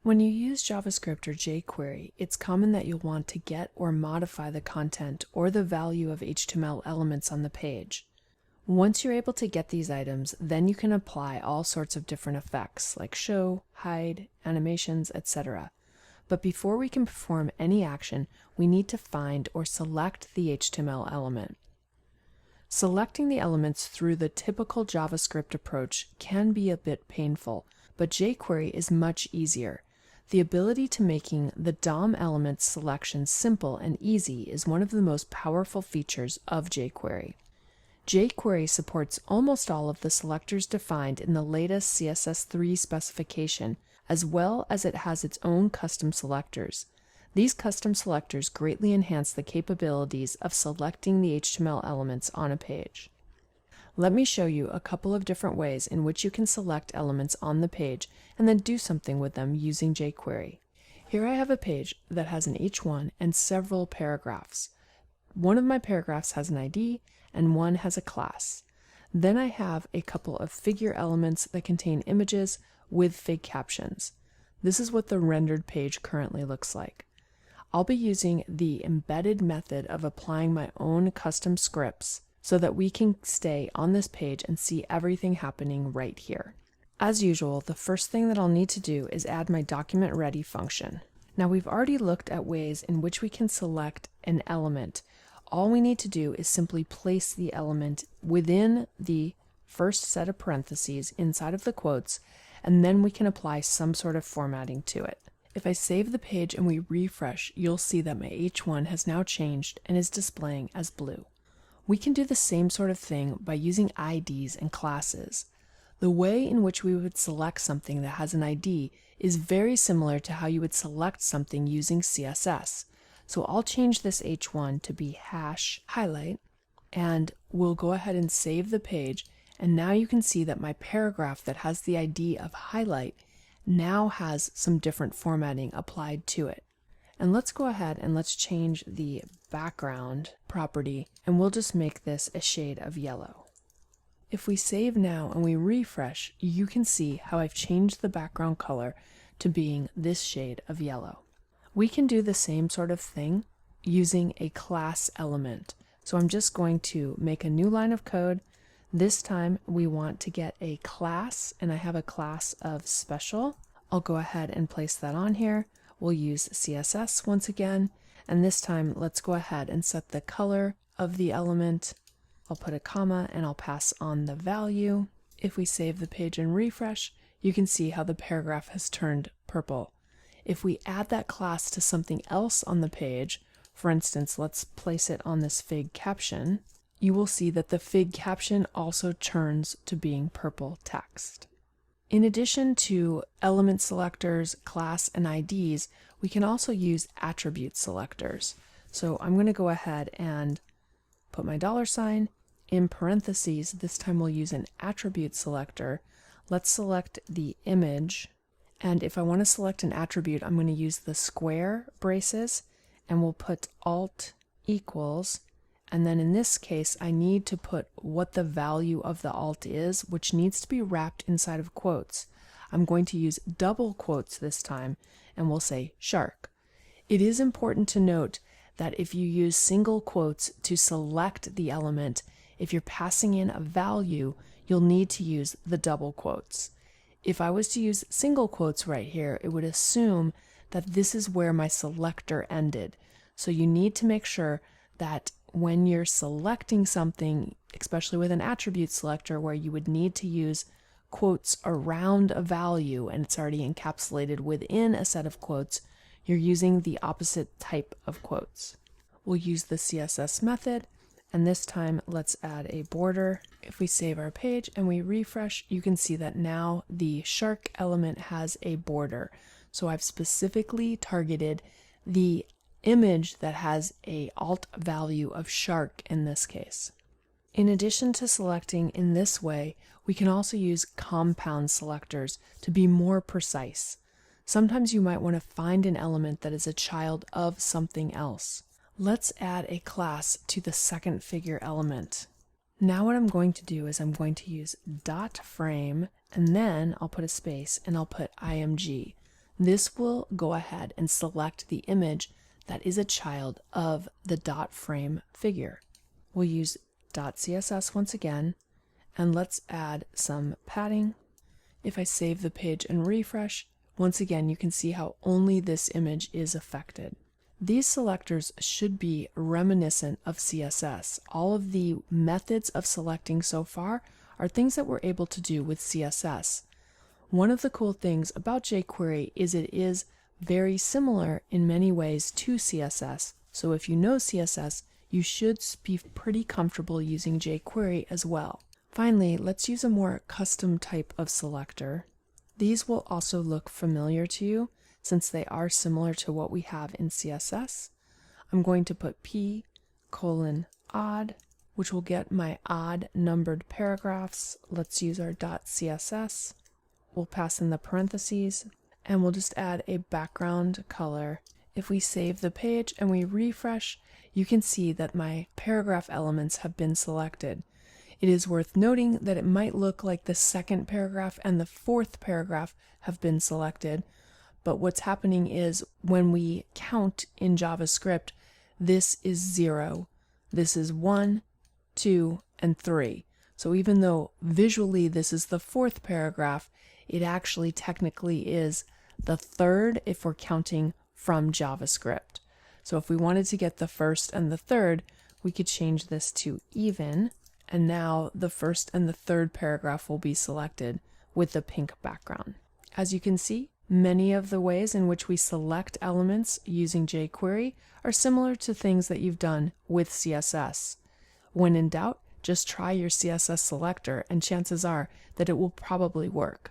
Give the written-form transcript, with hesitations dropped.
When you use JavaScript or jQuery, it's common that you'll want to get or modify the content or the value of HTML elements on the page. Once you're able to get these items, then you can apply all sorts of different effects like show, hide, animations, etc. But before we can perform any action, we need to find or select the HTML element. Selecting the elements through the typical JavaScript approach can be a bit painful, but jQuery is much easier. The ability to making the DOM element selection simple and easy is one of the most powerful features of jQuery. jQuery supports almost all of the selectors defined in the latest CSS3 specification, as well as it has its own custom selectors. These custom selectors greatly enhance the capabilities of selecting the HTML elements on a page. Let me show you a couple of different ways in which you can select elements on the page and then do something with them using jQuery. Here I have a page that has an H1 and several paragraphs. One of my paragraphs has an ID and one has a class. Then I have a couple of figure elements that contain images with fig captions. This is what the rendered page currently looks like. I'll be using the embedded method of applying my own custom scripts so that we can stay on this page and see everything happening right here. As usual, the first thing that I'll need to do is add my document ready function. Now we've already looked at ways in which we can select an element. All we need to do is simply place the element within the first set of parentheses inside of the quotes, and then we can apply some sort of formatting to it. If I save the page and we refresh, you'll see that my H1 has now changed and is displaying as blue. We can do the same sort of thing by using IDs and classes. The way in which we would select something that has an ID is very similar to how you would select something using CSS. So I'll change this H1 to be #highlight, and we'll go ahead and save the page, and now you can see that my paragraph that has the ID of highlight now has some different formatting applied to it. And let's go ahead and let's change the background property, and we'll just make this a shade of yellow. If we save now and we refresh, you can see how I've changed the background color to being this shade of yellow. We can do the same sort of thing using a class element. So I'm just going to make a new line of code. This time we want to get a class, and I have a class of special. I'll go ahead and place that on here. We'll use CSS once again, and this time let's go ahead and set the color of the element. I'll put a comma and I'll pass on the value. If we save the page and refresh, you can see how the paragraph has turned purple. If we add that class to something else on the page, for instance, let's place it on this fig caption, you will see that the fig caption also turns to being purple text. In addition to element selectors, class, and IDs, we can also use attribute selectors. So I'm going to go ahead and put my $, in parentheses, this time we'll use an attribute selector. Let's select the image, and if I want to select an attribute, I'm going to use the square braces, and we'll put alt equals, and then in this case I need to put what the value of the alt is, which needs to be wrapped inside of quotes. I'm going to use double quotes this time, and we'll say shark. It is important to note that if you use single quotes to select the element, if you're passing in a value, you'll need to use the double quotes. If I was to use single quotes right here, it would assume that this is where my selector ended. So you need to make sure that when you're selecting something, especially with an attribute selector where you would need to use quotes around a value and it's already encapsulated within a set of quotes, you're using the opposite type of quotes. We'll use the CSS method, and this time let's add a border. If we save our page and we refresh, you can see that now the shark element has a border. So I've specifically targeted the image that has a alt value of shark in this case. In addition to selecting in this way, we can also use compound selectors to be more precise. Sometimes you might want to find an element that is a child of something else. Let's add a class to the second figure element. Now what I'm going to do is I'm going to use .frame, and then I'll put a space and I'll put img. This will go ahead and select the image that is a child of the dot frame figure. We'll use .css once again, and let's add some padding. If I save the page and refresh, once again you can see how only this image is affected. These selectors should be reminiscent of CSS. All of the methods of selecting so far are things that we're able to do with CSS. One of the cool things about jQuery is it is very similar in many ways to CSS. So if you know CSS, you should be pretty comfortable using jQuery as well. Finally, let's use a more custom type of selector. These will also look familiar to you since they are similar to what we have in CSS. I'm going to put p:/odd, which will get my odd numbered paragraphs. Let's use our .css. We'll pass in the parentheses, and we'll just add a background color. If we save the page and we refresh, you can see that my paragraph elements have been selected. It is worth noting that it might look like the second paragraph and the fourth paragraph have been selected, but what's happening is when we count in JavaScript, this is 0. This is 1, 2, and 3. So even though visually this is the fourth paragraph, it actually technically is the third if we're counting from JavaScript. So if we wanted to get the first and the third, we could change this to even, and now the first and the third paragraph will be selected with the pink background. As you can see, many of the ways in which we select elements using jQuery are similar to things that you've done with CSS. When in doubt, just try your CSS selector and chances are that it will probably work.